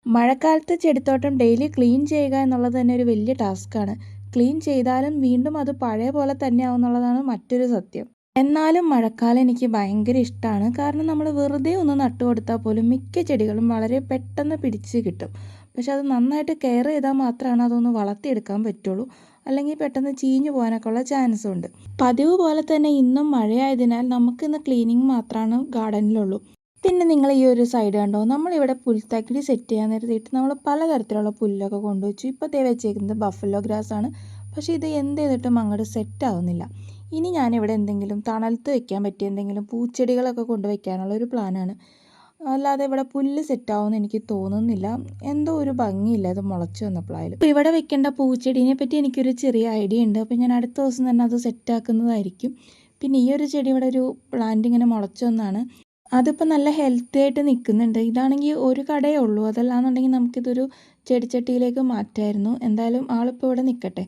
മഴക്കാലത്ത് ചെടിത്തോട്ടം daily clean ചെയ്യുക എന്നുള്ളത് തന്നെ ഒരു വലിയ ടാസ്ക്കാണ്. ക്ലീൻ ചെയ്താലും വീണ്ടും അത് പഴയ പോലെ തന്നെയാവും എന്നുള്ളതാണ് മറ്റൊരു സത്യം. എന്നാലും മഴക്കാലം എനിക്ക് ഭയങ്കര ഇഷ്ടമാണ്. കാരണം നമ്മൾ വെറുതെ ഒന്ന് നട്ടു കൊടുത്താൽ പോലും മിക്ക ചെടികളും വളരെ പെട്ടെന്ന് പിടിച്ച് കിട്ടും. പക്ഷെ അത് നന്നായിട്ട് കെയർ ചെയ്താൽ മാത്രമാണ് അതൊന്ന് വളർത്തിയെടുക്കാൻ പറ്റുള്ളൂ. അല്ലെങ്കിൽ പെട്ടെന്ന് ചീഞ്ഞു പോകാനൊക്കെ ഉള്ള ചാൻസും ഉണ്ട്. പതിവ് പോലെ തന്നെ ഇന്നും മഴയായതിനാൽ നമുക്കിന്ന് ക്ലീനിങ് മാത്രമാണ് ഗാർഡനിലുള്ളൂ. പിന്നെ നിങ്ങൾ ഈ ഒരു സൈഡ് കണ്ടോ, നമ്മളിവിടെ പുൽത്തകിടി സെറ്റ് ചെയ്യാൻ നേരത്തിയിട്ട് നമ്മൾ പലതരത്തിലുള്ള പുല്ലൊക്കെ കൊണ്ടുവച്ചു. ഇപ്പോൾ ദേ വെച്ചേക്കുന്നത് ബഫല്ലോ ഗ്രാസ് ആണ്. പക്ഷേ ഇത് എന്ത് ചെയ്തിട്ടും അങ്ങോട്ട് സെറ്റ് ആവുന്നില്ല. ഇനി ഞാനിവിടെ എന്തെങ്കിലും തണലത്ത് വെക്കാൻ പറ്റിയ എന്തെങ്കിലും പൂച്ചെടികളൊക്കെ കൊണ്ടുവയ്ക്കാനുള്ള ഒരു പ്ലാനാണ്. അല്ലാതെ ഇവിടെ പുല്ല് സെറ്റാവുമെന്ന് എനിക്ക് തോന്നുന്നില്ല. എന്തോ ഒരു ഭംഗിയില്ല ഇത് മുളച്ച് വന്നപ്പോഴായാലും. അപ്പോൾ ഇവിടെ വെക്കേണ്ട പൂച്ചെടീനെ പറ്റി എനിക്കൊരു ചെറിയ ഐഡിയ ഉണ്ട്. അപ്പോൾ ഞാൻ അടുത്ത ദിവസം തന്നെ അത് സെറ്റാക്കുന്നതായിരിക്കും. പിന്നെ ഈ ഒരു ചെടി ഇവിടെ ഒരു പ്ലാന്റ് ഇങ്ങനെ മുളച്ച് വന്നാണ്. അതിപ്പോൾ നല്ല ഹെൽത്തി ആയിട്ട് നിൽക്കുന്നുണ്ട്. ഇതാണെങ്കിൽ ഒരു കടയേ ഉള്ളൂ. അതല്ലാന്നുണ്ടെങ്കിൽ നമുക്കിതൊരു ചെടിച്ചട്ടിയിലേക്ക് മാറ്റായിരുന്നു. എന്തായാലും ആളിപ്പോൾ ഇവിടെ നിൽക്കട്ടെ.